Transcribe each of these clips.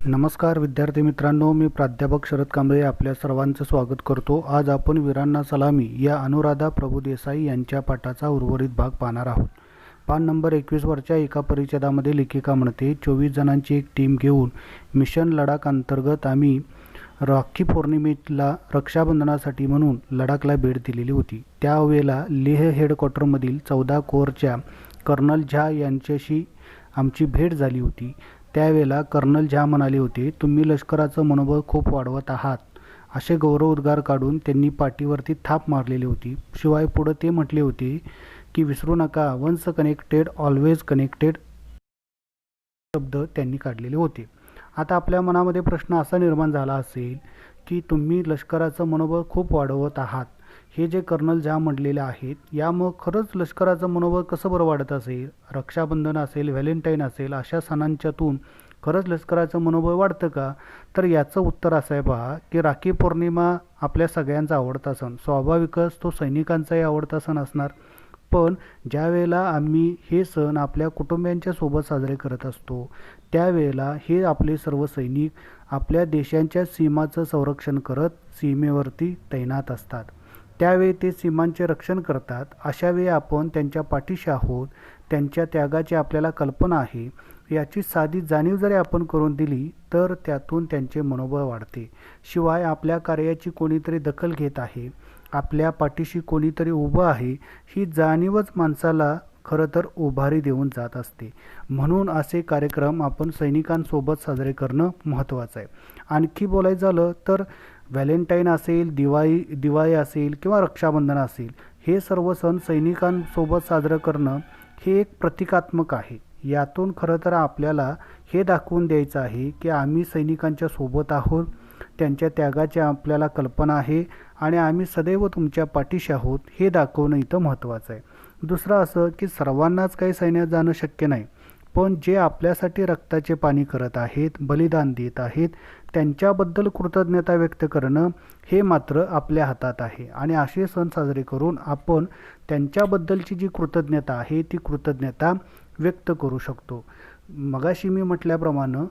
नमस्कार विद्यार्थी मित्रांनो, मी प्राध्यापक शरद कांबळे आपल्या सर्वांचं स्वागत करतो। आज आपण वीरांना सलामी या अनुराधा प्रभुदेसाई यांच्या पाठाचा उर्वरित भाग पाहणार आहोत। पान नंबर 21 वरच्या एका परिच्छेदामध्ये लेखिका म्हणते, 24 जणांची एक टीम घेऊन मिशन लडाख अंतर्गत आम्ही राखी पौर्णिमेला रक्षाबंधनासाठी म्हणून लडाखला भेट दिलेली होती। त्यावेळेला लेह हेडक्वार्टरमधील 14 कोरच्या कर्नल झा यांच्याशी आमची भेट झाली होती। त्यावेळेला कर्नल झा म्हणाले होते, तुम्ही लष्कराचं मनोबल खूप वाढवत आहात असे गौरवोद्गार काढून त्यांनी पाठीवरती थाप मारलेली होती। शिवाय पुढे ते म्हटले होते की विसरू नका, वन्स कनेक्टेड ऑलवेज कनेक्टेड शब्द त्यांनी काढलेले होते। आता आपल्या मनामध्ये प्रश्न असा निर्माण झाला असेल की तुम्ही लष्कराचं मनोबल खूप वाढवत आहात, हे जे कर्नल झा म्हटलेले आहेत, यामुळे खरंच लष्कराचं मनोबल कसं बरं वाढत असेल? रक्षाबंधन असेल, व्हॅलेंटाईन असेल, अशा सणांच्यातून खरंच लष्कराचं मनोबल वाढतं का? तर याचं उत्तर असं आहे पहा की राखी पौर्णिमा आपल्या सगळ्यांचा आवडता सण, स्वाभाविकच तो सैनिकांचाही आवडता सण असणार। पण ज्या वेळेला आम्ही हे सण आपल्या कुटुंबियांच्या सोबत साजरे करत असतो, त्यावेळेला हे आपले सर्व सैनिक आपल्या देशांच्या सीमाचं संरक्षण करत सीमेवरती तैनात असतात। त्यावेळी ते सीमांचे रक्षण करतात। अशा वेळी आपण त्यांच्या पाठीशी आहोत, त्यांच्या त्यागाची आपल्याला कल्पना आहे, याची साधी जाणीव जरी आपण करून दिली तर त्यातून त्यांचे मनोबल वाढते। शिवाय आपल्या कार्याची कोणीतरी दखल घेत आहे, आपल्या पाठीशी कोणीतरी उभं आहे, ही जाणीवच माणसाला खरं तर उभारी देऊन जात असते। म्हणून असे कार्यक्रम आपण सैनिकांसोबत साजरे करणं महत्त्वाचं आहे। आणखी बोलायचं झालं तर व्हॅलेंटाईन असेल, दिवाळी असेल किंवा रक्षाबंधन असेल, हे सर्व सण सैनिकांसोबत साजरं करणं हे एक प्रतिकात्मक आहे। यातून खरं तर आपल्याला हे दाखवून द्यायचं आहे की आम्ही सैनिकांच्या सोबत आहोत, त्यांच्या त्यागाची आपल्याला कल्पना आहे आणि आम्ही सदैव तुमच्या पाठीशी आहोत, हे दाखवणं इथं महत्त्वाचं आहे। दुसरं असं की सर्वांनाच काही सैन्यात जाणं शक्य नाही, पण जे आपल्यासाठी रक्ताचे पाणी करत आहेत, बलिदान देत आहेत, त्यांच्याबद्दल कृतज्ञता व्यक्त करणं हे मात्र आपल्या हातात आहे। आणि असे सण साजरे करून आपण त्यांच्याबद्दलची जी कृतज्ञता आहे ती कृतज्ञता व्यक्त करू शकतो। मगाशी मी म्हटल्याप्रमाणे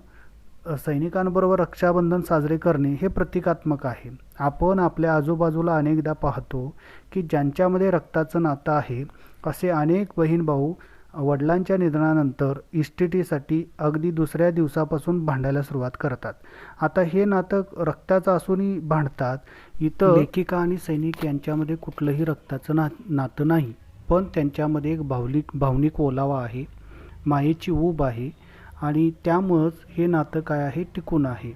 सैनिकांबरोबर रक्षाबंधन साजरे करणे हे प्रतिकात्मक आहे। आपण आपल्या आजूबाजूला अनेकदा पाहतो की ज्यांच्यामध्ये रक्ताचं नातं आहे, असे अनेक बहीण भाऊ वडिलांच्या निधनानंतर इस्टेटीसाठी अगदी दुसऱ्या दिवसापासून भांडायला सुरुवात करतात। आता हे नातं रक्ताचं असूनही भांडतात। इथं लेखिका आणि सैनिक यांच्यामध्ये कुठलंही रक्ताचं नातं नाही, पण त्यांच्यामध्ये एक भावनिक ओलावा आहे, मायेची ऊब आहे आणि त्यामुळंच हे नातं काय आहे, टिकून आहे।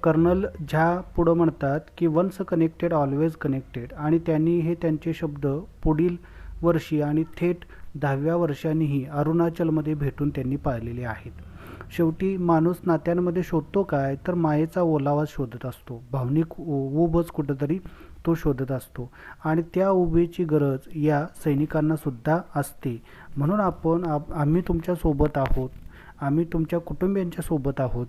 कर्नल झा पुढं म्हणतात की वन्स कनेक्टेड ऑलवेज कनेक्टेड, आणि त्यांनी हे त्यांचे शब्द पुढील वर्षी आणि थेट 10व्या वर्षांनीही अरुणाचलमध्ये भेटून त्यांनी पाळलेले आहेत। शेवटी माणूस नात्यांमध्ये शोधतो काय, तर मायेचा ओलावा शोधत असतो, भावनिक ऊबच कुठंतरी तो शोधत असतो आणि त्या उभेची गरज या सैनिकांना सुद्धा असते। म्हणून आम्ही तुमच्या सोबत आहोत, आम्ही तुमच्या कुटुंबियांच्या सोबत आहोत,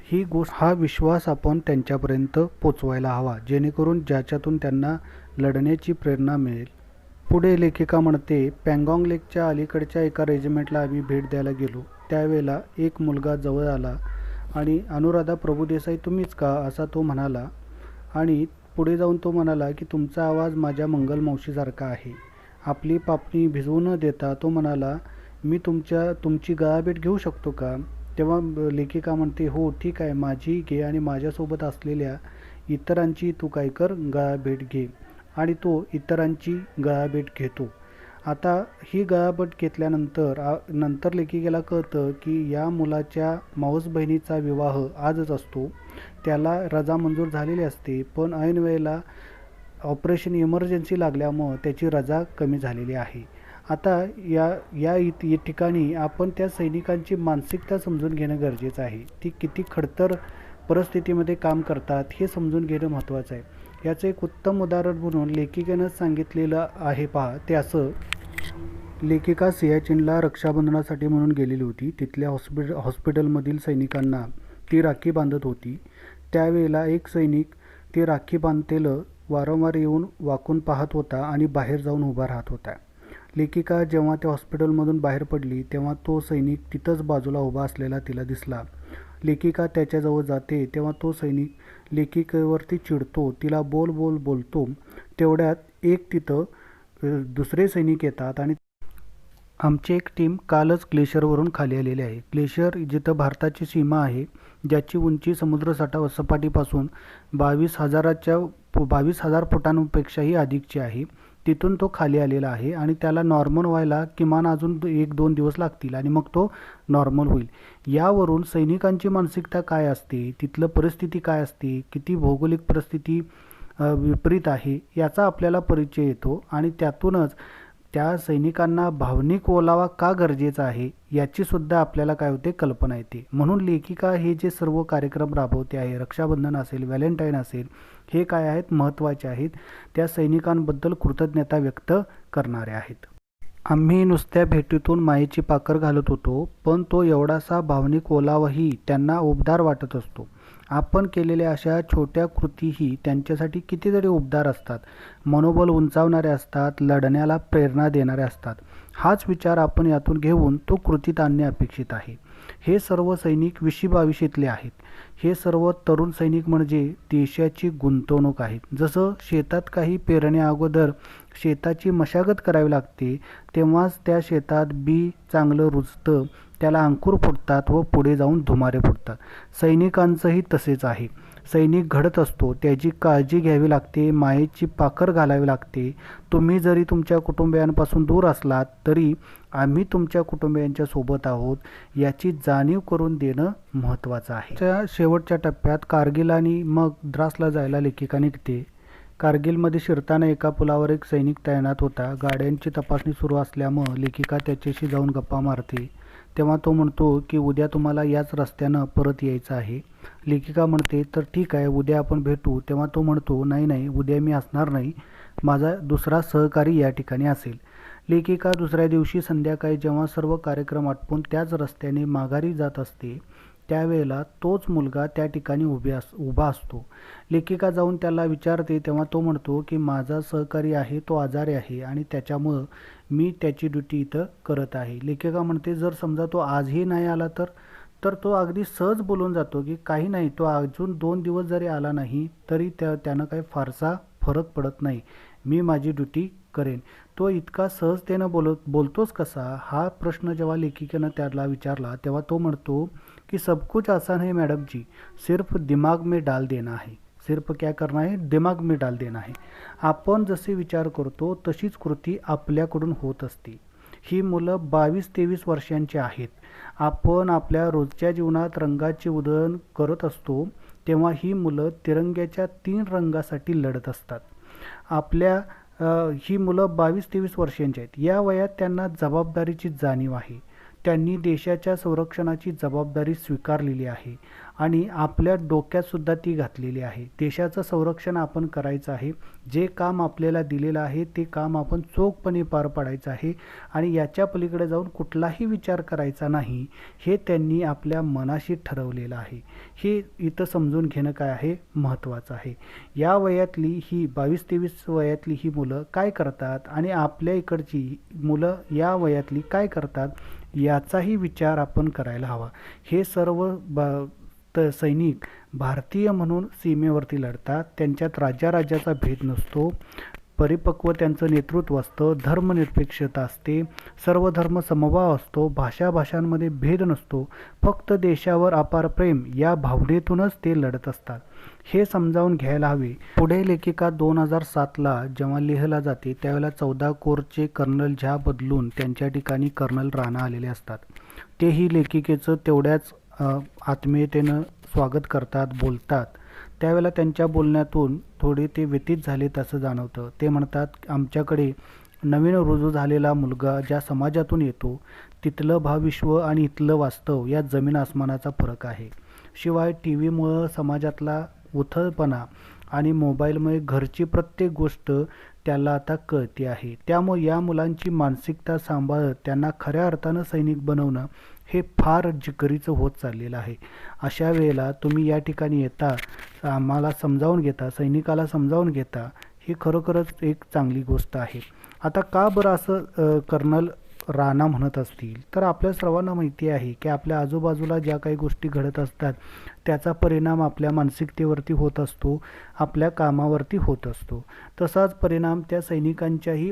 ही गोष्ट, हा विश्वास आपण त्यांच्यापर्यंत पोचवायला हवा, जेणेकरून ज्याच्यातून त्यांना लढण्याची प्रेरणा मिळेल। पुढे लेखिका म्हणते, पँगॉन्ग लेकच्या अलीकडच्या एका रेजिमेंटला आम्ही भेट द्यायला गेलो। त्यावेळेला एक मुलगा जवळ आला आणि अनुराधा प्रभुदेसाई तुम्हीच का, असा तो म्हणाला। आणि पुढे जाऊन तो म्हणाला की तुमचा आवाज माझ्या मंगल मावशीसारखा आहे। आपली पापणी भिजवू न देता तो म्हणाला, मी तुमची गळाभेट घेऊ शकतो का? तेव्हा लेखिका म्हणते, हो ठीक आहे, माझी घे आणि माझ्यासोबत असलेल्या इतरांची तू काय कर, गळाभेट घे। आणि तो इतरांची गळाभेट घेतो। आता ही गळाभेट घेतल्यानंतर लेखिकेला कळतं की या मुलाच्या मावस बहिणीचा विवाह आजच असतो, त्याला रजा मंजूर झालेली असते, पण ऐन वेळेला ऑपरेशन इमर्जन्सी लागल्यामुळं त्याची रजा कमी झालेली आहे। आता या ठिकाणी आपण त्या सैनिकांची मानसिकता समजून घेणं गरजेचं आहे। ती किती खडतर परिस्थितीमध्ये काम करतात हे समजून घेणं महत्त्वाचं आहे। याचं एक उत्तम उदाहरण म्हणून लेखिकेनं सांगितलेलं आहे पहा, ते असं, लेखिका सियाचीनला रक्षाबंधनासाठी म्हणून गेलेली होती। तिथल्या हॉस्पिटलमधील सैनिकांना ती राखी बांधत होती। त्यावेळेला एक सैनिक ती राखी बांधलेलं वारंवार येऊन वाकून पाहत होता आणि बाहेर जाऊन उभा राहत होता। लेखिका जेव्हा त्या हॉस्पिटलमधून बाहेर पडली तेव्हा तो सैनिक तिथंच बाजूला उभा असलेला तिला दिसला लेखिका त्याच्याजवळ जाते तेव्हा तो सैनिक लेखिकेवरती चिडतो, तिला बोल बोल बोलतो. तेवढ्यात एक तिथं दुसरे सैनिक येतात आणि आमची एक टीम कालच ग्लेशियरवरून खाली आलेली आहे. ग्लेशियर जिथं भारताची सीमा आहे, ज्याची उंची समुद्रसटा सपाटीपासून 22,000 फुटांपेक्षाही अधिकची आहे. तिथून तो खाली आलेला आहे आणि त्याला नॉर्मल व्हायला किमान अजून 1-2 दिवस लागतील आणि मग तो नॉर्मल होईल. यावरून सैनिकांची मानसिकता काय असते, तिथलं परिस्थिती काय असते, किती भौगोलिक परिस्थिती विपरीत आहे याचा आपल्याला परिचय येतो आणि त्यातूनच त्या सैनिकांना भावनिक ओलावा का गरजेचा आहे याची सुद्धा आपल्याला काय होते कल्पना येते. म्हणून लेखिका हे जे सर्व कार्यक्रम राबवते आहे, रक्षाबंधन असेल, व्हॅलेंटाईन असेल, हे काय आहेत महत्त्वाचे आहेत. त्या सैनिकांबद्दल कृतज्ञता व्यक्त करणारे आहेत. आम्ही नुसत्या भेटीतून मायेची पाकर घालत होतो, पण तो एवढासा भावनिक ओलावाही त्यांना उबदार वाटत असतो. आपण केलेल्या अशा छोट्या कृतीही त्यांच्यासाठी कितीतरी उबदार असतात, मनोबल उंचावणारे असतात, लढण्याला प्रेरणा देणारे असतात. हाच विचार आपण यातून घेऊन तो कृतीत आणणे अपेक्षित आहे. हे सर्व सैनिक 2022तले आहेत. हे सर्व तरुण सैनिक म्हणजे देशाची गुंतवणूक आहेत. जसं शेतात काही पेरण्याअगोदर शेताची मशागत करावी लागते, तेव्हाच त्या शेतात बी चांगलं रुजतं, त्याला अंकुर फुटतात व पुढे जाऊन धुमारे फुटतात. सैनिकांचंही तसेच आहे. सैनिक घडत असतो, त्याची काळजी घ्यावी लागते, मायेची पाकर घालावी लागते. तुम्ही जरी तुमच्या कुटुंबियांपासून दूर असलात तरी आम्ही तुमच्या कुटुंबियांच्या सोबत आहोत याची जाणीव करून देणं महत्त्वाचं आहे. त्या शेवटच्या टप्प्यात कारगिल आणि मग द्रासला जायला लेखिका निघते. कारगिलमध्ये शिरताना एका पुलावर एक सैनिक तैनात होता. गाड्यांची तपासणी सुरू असल्यामुळं लेखिका त्याच्याशी जाऊन गप्पा मारते. तेव्हा तो म्हणतो की उद्या तुम्हाला याच रस्त्यानं परत यायचं आहे. लेखिका म्हणते तर ठीक आहे, उद्या आपण भेटू. तेव्हा तो म्हणतो नाही नाही, उद्या मी असणार नाही, माझा दुसरा सहकारी या ठिकाणी असेल. लेखिका दुसऱ्या दिवशी संध्याकाळी जेव्हा सर्व कार्यक्रम आटपून त्याच रस्त्याने माघारी जात असते, त्यावेळेला तोच मुलगा त्या ठिकाणी उभा असतो. लेखिका जाऊन त्याला विचारते तेव्हा तो म्हणतो की माझा सहकारी आहे, तो आजारी आहे आणि त्याच्यामुळं मी त्याची ड्युटी इथं करत आहे. लेखिका म्हणते जर समजा तो आजही नाही आला तर तो अगदी सहज बोलून जातो की काही नाही, तो अजून 2 दिवस जरी आला नाही तरी त्यानं काही फारसा फरक पडत नाही, मी माझी ड्युटी करेन. तो इतका सहजतेनं बोलतोच कसा, हा प्रश्न जेव्हा लेखिकेनं त्याला विचारला तेव्हा तो म्हणतो कि सब कुछ आसान है मैडम जी, सिर्फ दिमाग में डाल देना है. सिर्फ क्या करना है, दिमाग में डाल देना है. आपण जसे विचार करतो तशीच कृती आपल्याकडून होत असते. ही मुलं 22-23 वर्षांची आहेत. आपण आपल्या रोजच्या जीवनात रंगाचे उधळण करत असतो तेव्हा ही मुलं तिरंग्याच्या 3 रंगासाठी लढत असतात. ही मुलं 22-23 वर्षांची आहेत. या वयात त्यांना जबाबदारीची जाणीव आहे. त्यांनी देशाच्या संरक्षणाची जबाबदारी स्वीकारलेली आहे आणि आपल्या डोक्यातसुद्धा ती घातलेली आहे. देशाचं संरक्षण आपण करायचं आहे. जे काम आपल्याला दिलेलं आहे ते काम आपण चोखपणे पार पाडायचं आहे आणि याच्या पलीकडे जाऊन कुठलाही विचार करायचा नाही, हे त्यांनी आपल्या मनाशी ठरवलेलं आहे. हे इथं समजून घेणं काय आहे, महत्त्वाचं आहे. या वयातली ही 22-23 वयातली ही मुलं काय करतात आणि आपल्या इकडची मुलं या वयातली काय करतात याचाही विचार आपण करायला हवा. हे सर्व सैनिक भारतीय म्हणून सीमेवरती लढतात. त्यांच्यात राज्याचा भेद नसतो. परिपक्व त्यांचं नेतृत्व असतं. धर्मनिरपेक्षता असते. सर्व धर्म समभाव असतो. भाषांमध्ये भेद नसतो. फक्त देशावर अपार प्रेम या भावनेतूनच ते लढत असतात. हे समजावून घ्यायला हवे. पुढे लेखिका 2007ला जेव्हा लेहला जाते त्यावेळेला 14 कोरचे कर्नल झा बदलून त्यांच्या ठिकाणी कर्नल राणा आलेले असतात. तेही लेखिकेचं तेवढ्याच आत्मीयतेनं स्वागत करतात, बोलतात. त्यावेळेला त्यांच्या बोलण्यातून थोडे ते व्यतीत झालेत असं जाणवतं. ते म्हणतात आमच्याकडे नवीन रुजू झालेला मुलगा ज्या समाजातून येतो तिथलं भावविश्व आणि इथलं वास्तव यात जमीन आसमानाचा फरक आहे. शिवाय टीव्हीमुळं समाजातला उथळपणा आणि मोबाईलमुळे घरची प्रत्येक गोष्ट त्याला आता कळते आहे. त्यामुळे या मुलांची मानसिकता सांभाळत त्यांना खऱ्या अर्थानं सैनिक बनवणं हे फार जिकरीचं होत चाललेलं आहे. अशा वेळेला तुम्ही या ठिकाणी येता, आम्हाला समजावून घेता, सैनिकाला समजावून घेता, ही खरोखरच एक चांगली गोष्ट आहे. आता का बरं असं कर्नल राणा म्हणत असतील, तर आपल्या सर्वांना माहिती आहे की आपल्या आजूबाजूला ज्या काही गोष्टी घडत असतात त्याचा परिणाम आपल्या मानसिकतेवरती होत असतो, आपल्या कामावरती होत असतो. तसाच परिणाम त्या सैनिकांच्याही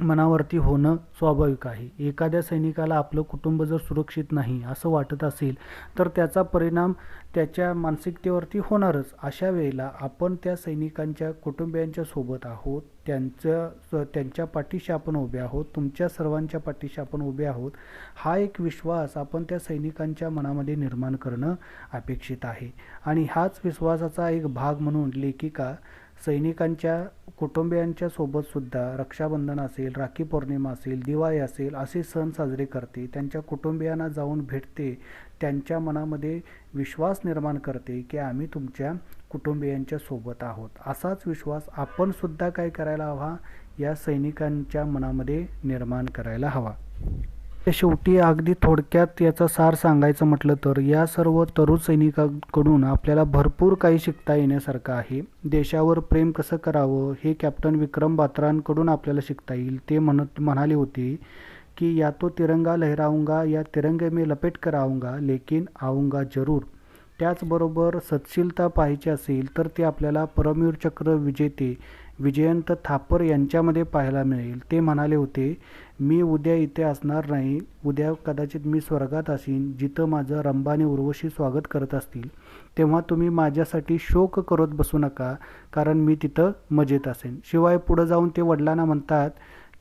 मनावरती होणं स्वाभाविक आहे. एखाद्या सैनिकाला आपलं कुटुंब जर सुरक्षित नाही असं वाटत असेल तर त्याचा परिणाम त्याच्या मानसिकतेवरती होणारच. अशा वेळेला आपण त्या सैनिकांच्या कुटुंबियांच्या सोबत आहोत, त्यांच्या पाठीशी आपण उभे आहोत, तुमच्या सर्वांच्या पाठीशी आपण उभे आहोत, हा एक विश्वास आपण त्या सैनिकांच्या मनामध्ये निर्माण करणं अपेक्षित आहे. आणि हाच विश्वासाचा एक भाग म्हणून लेखिका सैनिकांच्या कुटुंबियांच्या सोबतसुद्धा रक्षाबंधन असेल, राखी पौर्णिमा असेल, दिवाळी असेल असे सण साजरे करते. त्यांच्या कुटुंबियांना जाऊन भेटते, त्यांच्या मनामध्ये विश्वास निर्माण करते की आम्ही तुमच्या कुटुंबियांच्या सोबत आहोत. असाच विश्वास आपण सुद्धा काय करायला हवा, या सैनिकांच्या मनामध्ये निर्माण करायला हवा. शेवटी अगदी थोडक्यात याचा सार सांगायचं म्हटलं तर या सर्व तरुण सैनिकांकडून आपल्याला भरपूर काही शिकता येण्यासारखं आहे. देशावर प्रेम कसं करावं हे कॅप्टन विक्रम बात्रांकडून आपल्याला शिकता येईल. ते म्हणाले होते की या तो तिरंगा लहराऊंगा या तिरंगे में लपेट कर आऊंगा लेकिन आऊंगा जरूर. त्याचबरोबर सत्शीलता पाहायची असेल तर ते आपल्याला परमवीर चक्र विजेते विजयंत थापर यांच्यामध्ये पाहायला मिळेल. ते म्हणाले होते, मी उद्या इथे असणार नाही, उद्या कदाचित मी स्वर्गात असीन, जिथं माझं रंभा आणि उर्वशी स्वागत करत असतील, तेव्हा तुम्ही माझ्यासाठी शोक करत बसू नका, कारण मी तिथं मजेत असेन. शिवाय पुढं जाऊन ते वडिलांना म्हणतात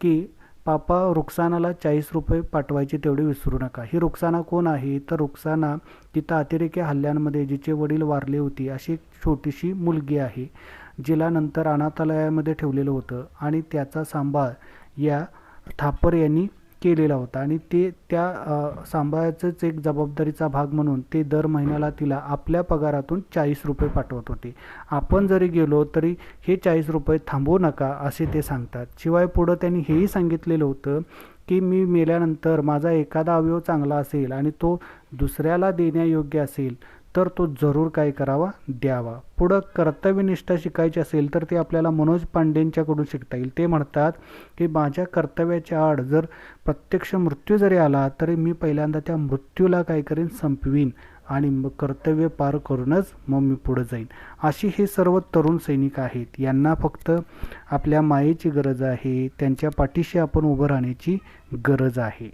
की पापा रुक्सानाला 40 रुपये पाठवायचे तेवढे विसरू नका. ही रुक्साना कोण आहे, तर रुक्साना तिथं अतिरेकी हल्ल्यांमध्ये जिचे वडील वारले होते अशी एक छोटीशी मुलगी आहे, जिला नंतर अनाथालयामध्ये ठेवलेलं होतं आणि त्याचा सांभाळ या थापर यांनी केलेला होता. आणि ते त्या सांभाळायचंच एक जबाबदारीचा भाग म्हणून ते दर महिन्याला तिला आपल्या पगारातून 40 रुपये पाठवत होते. आपण जरी गेलो तरी हे 40 रुपये थांबवू नका असे ते सांगतात. शिवाय पुढं त्यांनी हेही सांगितलेलं होतं की मी मेल्यानंतर माझा एखादा अवयव चांगला असेल आणि तो दुसऱ्याला देण्यायोग्य असेल तर तो जरूर काय करावा, द्यावा. पुढं कर्तव्यनिष्ठा शिकायची असेल तर ते आपल्याला मनोज पांडेंच्याकडून शिकता येईल. ते म्हणतात की माझ्या कर्तव्याच्या आड जर प्रत्यक्ष मृत्यू जरी आला तरी मी पहिल्यांदा त्या मृत्यूला काय करेन, संपवीन आणि मग कर्तव्य पार करूनच मग मी पुढे जाईन. अशी हे सर्व तरुण सैनिक आहेत. यांना फक्त आपल्या मायेची गरज आहे, त्यांच्या पाठीशी आपण उभं राहण्याची गरज आहे.